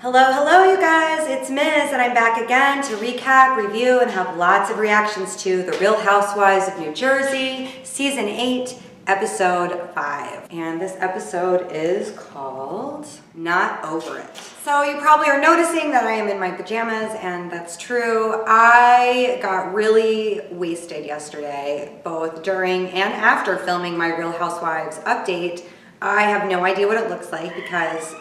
Hello you guys, it's Miz and I'm back again to recap, review, and have lots of reactions to The Real Housewives of New Jersey, Season 8, Episode 5. And this episode is called Not Over It. So you probably are noticing that I am in my pajamas, and that's true. I got really wasted yesterday, both during and after filming my Real Housewives update. I have no idea what it looks like because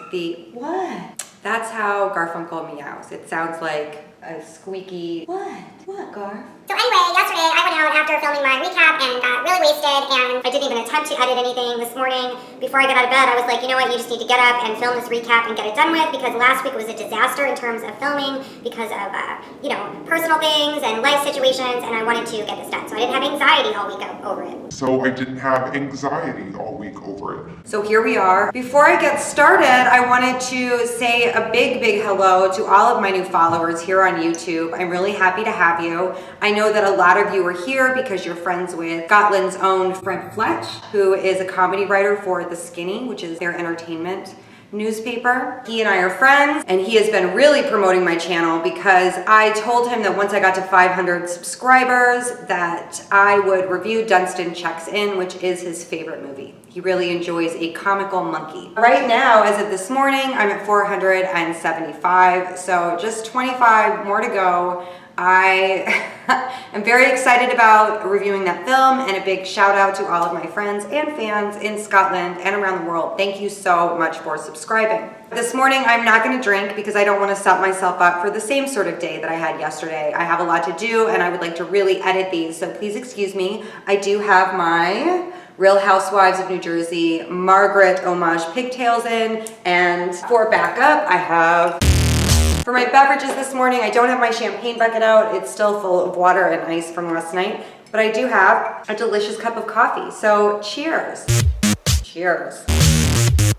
what? That's how Garfunkel meows. It sounds like a squeaky, what, Garf? So anyway, yesterday I went out after filming my recap and got really wasted, and I didn't even attempt to edit anything this morning. Before I got out of bed, I was like, you know what, you just need to get up and film this recap and get it done with, because last week was a disaster in terms of filming because of, personal things and life situations, and I wanted to get this done. So I didn't have anxiety all week over it. So I didn't have anxiety all week over it. So here we are. Before I get started, I wanted to say a big hello to all of my new followers here on YouTube. I'm really happy to have you. I know that a lot of you are here because you're friends with Scotland's own Frank Fletch, who is a comedy writer for The Skinny, which is their entertainment newspaper. He and I are friends, and he has been really promoting my channel because I told him that once I got to 500 subscribers that I would review Dunstan Checks In, which is his favorite movie. He really enjoys a comical monkey. Right now, as of this morning, I'm at 475, so just 25 more to go. I am very excited about reviewing that film, and a big shout out to all of my friends and fans in Scotland and around the world. Thank you so much for subscribing. This morning I'm not going to drink because I don't want to set myself up for the same sort of day that I had yesterday. I have a lot to do and I would like to really edit these, so please excuse me. I do have my Real Housewives of New Jersey Margaret homage pigtails in, and for backup I have... For my beverages this morning, I don't have my champagne bucket out. It's still full of water and ice from last night, but I do have a delicious cup of coffee. So cheers. Cheers.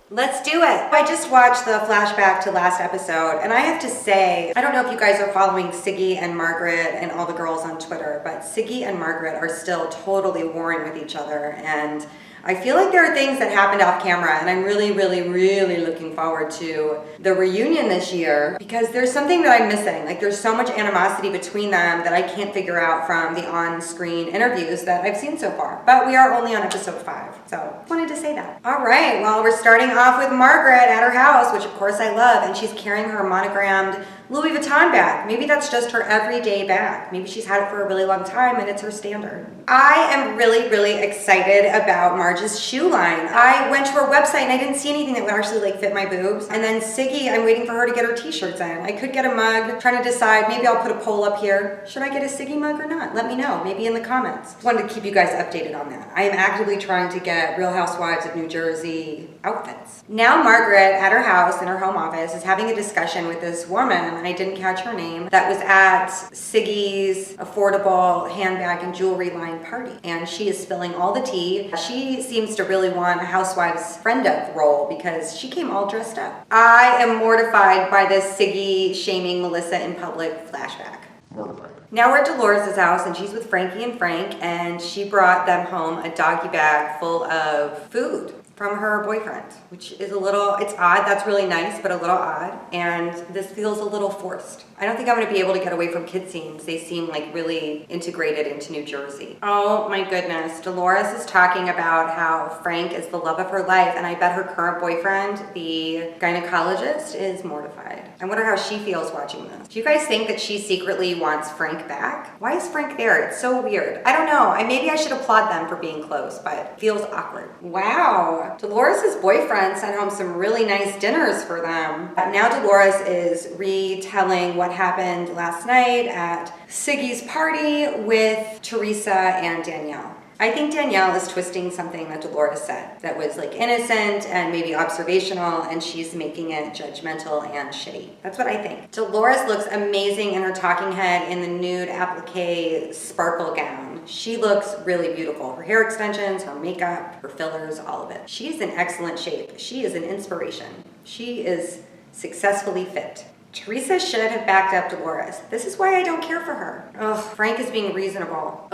Let's do it. I just watched the flashback to last episode, and I have to say, I don't know if you guys are following Siggy and Margaret and all the girls on Twitter, but Siggy and Margaret are still totally warring with each other, and I feel like there are things that happened off camera, and I'm really looking forward to the reunion this year because there's something that I'm missing. Like, there's so much animosity between them that I can't figure out from the on-screen interviews that I've seen so far. But we are only on episode 5, so wanted to say that. All right, well, we're starting off with Margaret at her house, which of course I love, and she's carrying her monogrammed Louis Vuitton bag. Maybe that's just her everyday bag. Maybe she's had it for a really long time and it's her standard. I am really excited about Marge's shoe line. I went to her website and I didn't see anything that would actually fit my boobs. And then Siggy, I'm waiting for her to get her t-shirts in. I could get a mug, trying to decide, maybe I'll put a poll up here. Should I get a Siggy mug or not? Let me know, maybe in the comments. Just wanted to keep you guys updated on that. I am actively trying to get Real Housewives of New Jersey outfits. Now Margaret at her house in her home office is having a discussion with this woman, and I didn't catch her name, that was at Siggy's affordable handbag and jewelry line party, and she is spilling all the tea. She seems to really want a housewives friend of role because she came all dressed up. I am mortified by this Siggy shaming Melissa in public flashback. Mortified. Now we're at Dolores' house and she's with Frankie and Frank, and she brought them home a doggy bag full of food from her boyfriend, which is it's odd. That's really nice, but a little odd. And this feels a little forced. I don't think I'm gonna be able to get away from kid scenes. They seem like really integrated into New Jersey. Oh my goodness. Dolores is talking about how Frank is the love of her life, and I bet her current boyfriend, the gynecologist, is mortified. I wonder how she feels watching this. Do you guys think that she secretly wants Frank back? Why is Frank there? It's so weird. I don't know. Maybe I should applaud them for being close, but it feels awkward. Wow. Dolores' boyfriend sent home some really nice dinners for them. Now Dolores is retelling what happened last night at Siggy's party with Teresa and Danielle. I think Danielle is twisting something that Dolores said that was innocent and maybe observational, and she's making it judgmental and shitty. That's what I think. Dolores looks amazing in her talking head in the nude applique sparkle gown. She looks really beautiful. Her hair extensions, her makeup, her fillers, all of it. She's in excellent shape. She is an inspiration. She is successfully fit. Teresa should have backed up Dolores. This is why I don't care for her. Ugh, Frank is being reasonable.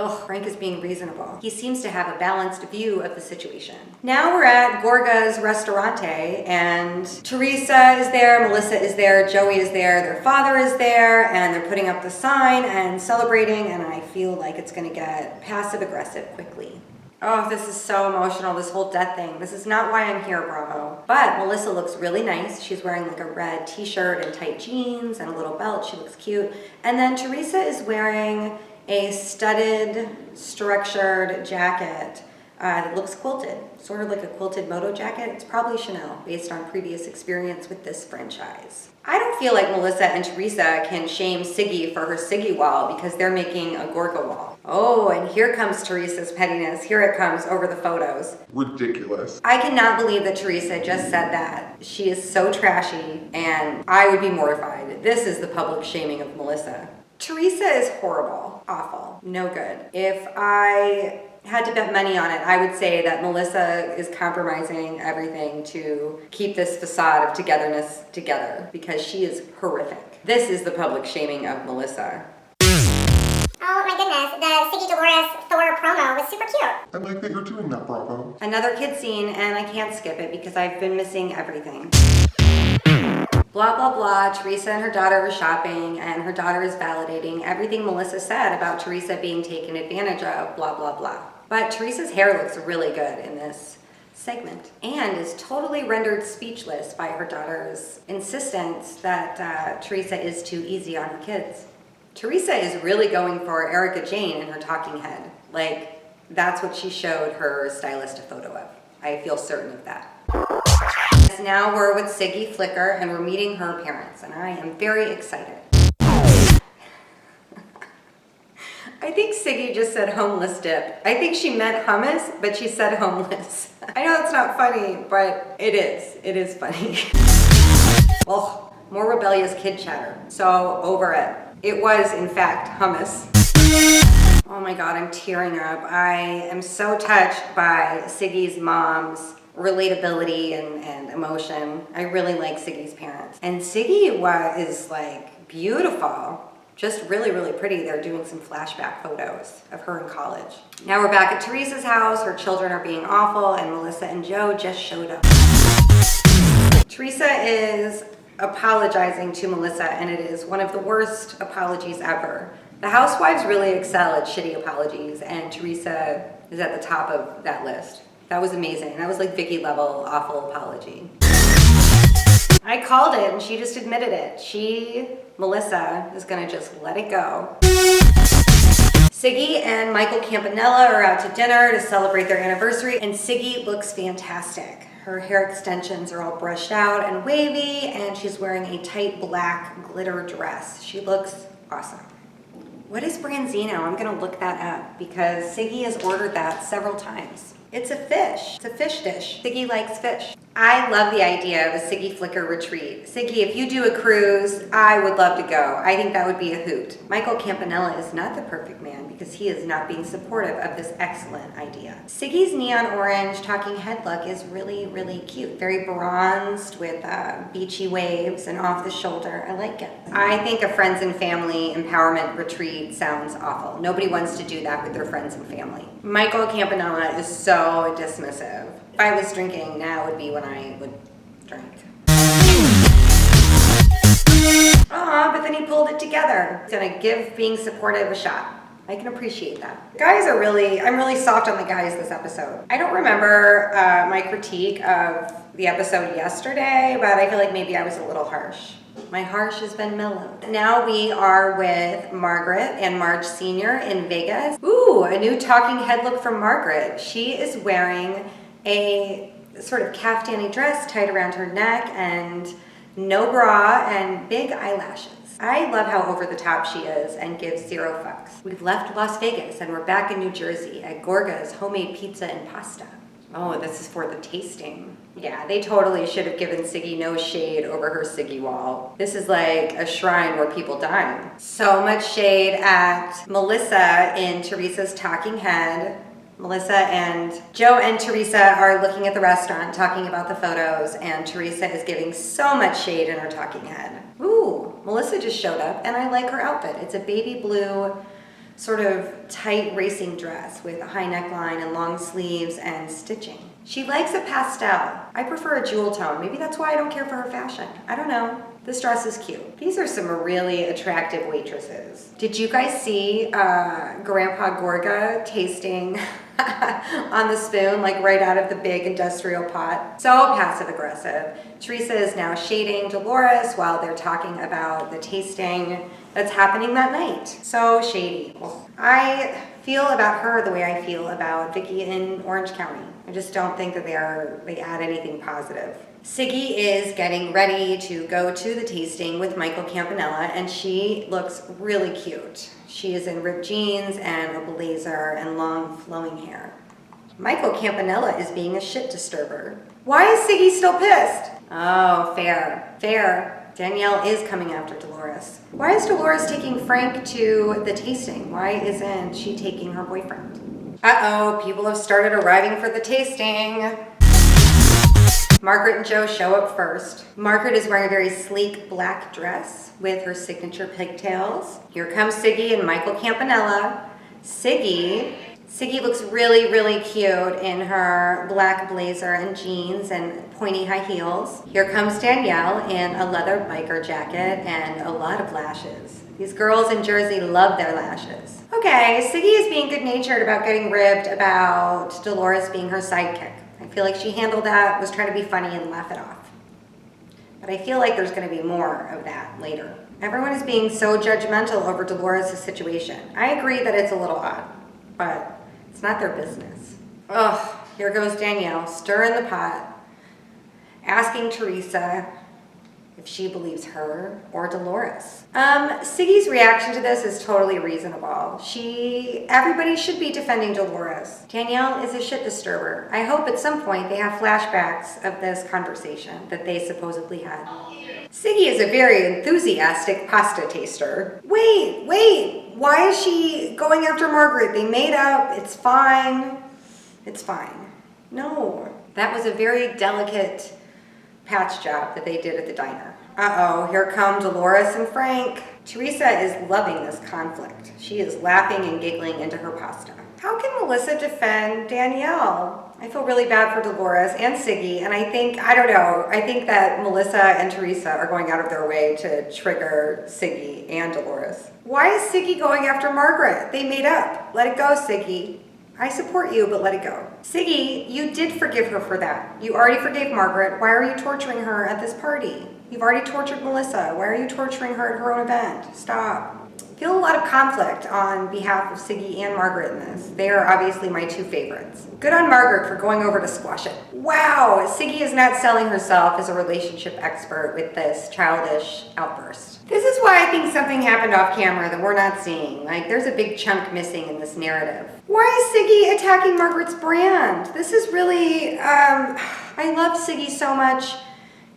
He seems to have a balanced view of the situation. Now we're at Gorga's Restaurante, and Teresa is there, Melissa is there, Joey is there, their father is there, and they're putting up the sign and celebrating, and I feel like it's gonna get passive-aggressive quickly. Oh, this is so emotional, this whole death thing. This is not why I'm here, Bravo. But Melissa looks really nice. She's wearing like a red t-shirt and tight jeans and a little belt. She looks cute. And then Teresa is wearing a studded, structured jacket that looks quilted, sort of like a quilted moto jacket. It's probably Chanel, based on previous experience with this franchise. I don't feel like Melissa and Teresa can shame Siggy for her Siggy wall because they're making a Gorga wall. Oh, and here comes Teresa's pettiness. Here it comes over the photos. Ridiculous. I cannot believe that Teresa just said that. She is so trashy, and I would be mortified. This is the public shaming of Melissa. Teresa is horrible, awful, no good. If I had to bet money on it, I would say that Melissa is compromising everything to keep this facade of togetherness together because she is horrific. This is the public shaming of Melissa. Oh my goodness, the Siggy Dolores Thor promo was super cute. I like that you're doing that, Bravo. Another kid scene, and I can't skip it because I've been missing everything. Blah, blah, blah. Teresa and her daughter are shopping, and her daughter is validating everything Melissa said about Teresa being taken advantage of, blah, blah, blah. But Teresa's hair looks really good in this segment and is totally rendered speechless by her daughter's insistence that Teresa is too easy on her kids. Teresa is really going for Erica Jane in her talking head. Like, that's what she showed her stylist a photo of. I feel certain of that. Now we're with Siggy Flicker and we're meeting her parents, and I am very excited. I think Siggy just said homeless dip. I think she meant hummus, but she said homeless. I know it's not funny, but it is. It is funny. Well, more rebellious kid chatter. So over it. It was, in fact, hummus. Oh my God, I'm tearing up. I am so touched by Siggy's mom's relatability and emotion. I really like Siggy's parents. And Siggy is like beautiful. Just really, really pretty. They're doing some flashback photos of her in college. Now we're back at Teresa's house. Her children are being awful, and Melissa and Joe just showed up. Teresa is apologizing to Melissa, and it is one of the worst apologies ever. The Housewives really excel at shitty apologies, and Teresa is at the top of that list. That was amazing. That was like Vicky level awful apology. I called it, and she just admitted it. Melissa, is gonna just let it go. Siggy and Michael Campanella are out to dinner to celebrate their anniversary, and Siggy looks fantastic. Her hair extensions are all brushed out and wavy, and she's wearing a tight black glitter dress. She looks awesome. What is branzino? I'm gonna look that up because Siggy has ordered that several times. It's a fish. It's a fish dish. Siggy likes fish. I love the idea of a Siggy Flicker retreat. Siggy, if you do a cruise, I would love to go. I think that would be a hoot. Michael Campanella is not the perfect man because he is not being supportive of this excellent idea. Siggy's neon orange talking head look is really, really cute. Very bronzed with beachy waves and off the shoulder. I like it. I think a friends and family empowerment retreat sounds awful. Nobody wants to do that with their friends and family. Michael Campanella is so dismissive. If I was drinking, now would be when I would drink. But then he pulled it together. He's gonna give being supportive a shot. I can appreciate that. Guys I'm really soft on the guys this episode. I don't remember my critique of the episode yesterday, but I feel like maybe I was a little harsh. My harsh has been mellowed. Now we are with Margaret and Marge Sr. in Vegas. Ooh, a new talking head look from Margaret. She is wearing a sort of caftani dress tied around her neck and no bra and big eyelashes. I love how over the top she is and gives zero fucks. We've left Las Vegas and we're back in New Jersey at Gorga's homemade pizza and pasta. Oh, this is for the tasting. Yeah, they totally should have given Siggy no shade over her Siggy wall. This is like a shrine where people dine. So much shade at Melissa in Teresa's talking head. Melissa and Joe and Teresa are looking at the restaurant talking about the photos, and Teresa is giving so much shade in her talking head. Ooh, Melissa just showed up and I like her outfit. It's a baby blue sort of tight racing dress with a high neckline and long sleeves and stitching. She likes a pastel. I prefer a jewel tone. Maybe that's why I don't care for her fashion. I don't know. This dress is cute. These are some really attractive waitresses. Did you guys see Grandpa Gorga tasting on the spoon, like right out of the big industrial pot? So passive aggressive. Teresa is now shading Dolores while they're talking about the tasting that's happening that night. So shady. I feel about her the way I feel about Vicky in Orange County. I just don't think that they add anything positive. Siggy is getting ready to go to the tasting with Michael Campanella, and she looks really cute. She is in ripped jeans and a blazer and long flowing hair. Michael Campanella is being a shit disturber. Why is Siggy still pissed? Oh, fair. Danielle is coming after Dolores. Why is Dolores taking Frank to the tasting? Why isn't she taking her boyfriend? Uh-oh, people have started arriving for the tasting. Margaret and Joe show up first. Margaret is wearing a very sleek black dress with her signature pigtails. Here comes Siggy and Michael Campanella. Siggy looks really cute in her black blazer and jeans and pointy high heels. Here comes Danielle in a leather biker jacket and a lot of lashes. These girls in Jersey love their lashes. Okay, Siggy is being good-natured about getting ribbed about Dolores being her sidekick. I feel like she handled that, was trying to be funny and laugh it off. But I feel like there's going to be more of that later. Everyone is being so judgmental over Dolores' situation. I agree that it's a little odd, but it's not their business. Ugh, here goes Danielle, stirring the pot, asking Teresa if she believes her or Dolores. Siggy's reaction to this is totally reasonable. Everybody should be defending Dolores. Danielle is a shit disturber. I hope at some point they have flashbacks of this conversation that they supposedly had. Siggy is a very enthusiastic pasta taster. Wait, why is she going after Margaret? They made up, it's fine. No, that was a very delicate patch job that they did at the diner. Uh-oh, here come Dolores and Frank. Teresa is loving this conflict. She is laughing and giggling into her pasta. How can Melissa defend Danielle? I feel really bad for Dolores and Siggy, and I think that Melissa and Teresa are going out of their way to trigger Siggy and Dolores. Why is Siggy going after Margaret? They made up. Let it go, Siggy. I support you, but let it go. Siggy, you did forgive her for that. You already forgave Margaret. Why are you torturing her at this party? You've already tortured Melissa. Why are you torturing her at her own event? Stop. I feel a lot of conflict on behalf of Siggy and Margaret in this. They are obviously my two favorites. Good on Margaret for going over to squash it. Wow, Siggy is not selling herself as a relationship expert with this childish outburst. This is why I think something happened off camera that we're not seeing. Like, there's a big chunk missing in this narrative. Why is Siggy attacking Margaret's brand? This is really, I love Siggy so much,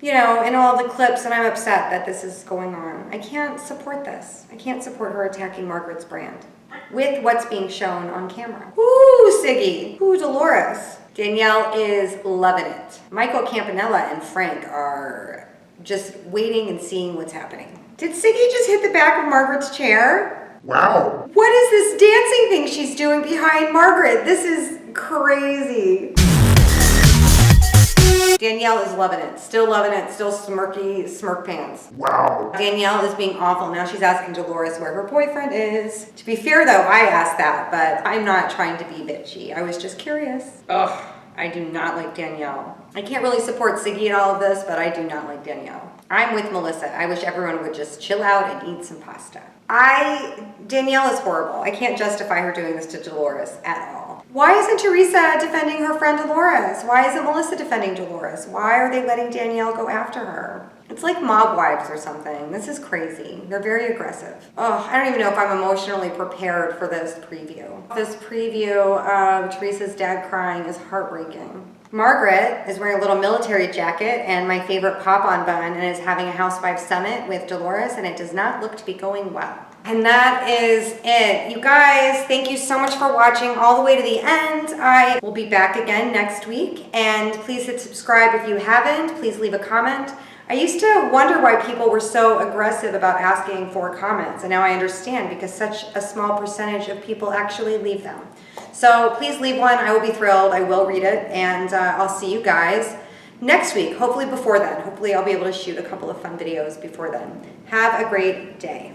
in all the clips, and I'm upset that this is going on. I can't support this. I can't support her attacking Margaret's brand with what's being shown on camera. Ooh, Siggy. Ooh, Dolores. Danielle is loving it. Michael Campanella and Frank are just waiting and seeing what's happening. Did Siggy just hit the back of Margaret's chair? Wow. What is this dancing thing she's doing behind Margaret? This is crazy. Danielle is loving it, still smirky, smirk pants. Wow. Danielle is being awful. Now she's asking Dolores where her boyfriend is. To be fair though, I asked that, but I'm not trying to be bitchy. I was just curious. Ugh, I do not like Danielle. I can't really support Siggy in all of this, but I do not like Danielle. I'm with Melissa. I wish everyone would just chill out and eat some pasta. Danielle is horrible. I can't justify her doing this to Dolores at all. Why isn't Teresa defending her friend Dolores? Why isn't Melissa defending Dolores? Why are they letting Danielle go after her? It's like Mob Wives or something. This is crazy. They're very aggressive. Oh, I don't even know if I'm emotionally prepared for this preview. This preview of Teresa's dad crying is heartbreaking. Margaret is wearing a little military jacket and my favorite pop-on bun and is having a Housewives summit with Dolores, and it does not look to be going well. And that is it. You guys, thank you so much for watching all the way to the end. I will be back again next week, and please hit subscribe if you haven't. Please leave a comment. I used to wonder why people were so aggressive about asking for comments, and now I understand because such a small percentage of people actually leave them. So please leave one. I will be thrilled. I will read it, and I'll see you guys next week, hopefully before then. Hopefully I'll be able to shoot a couple of fun videos before then. Have a great day.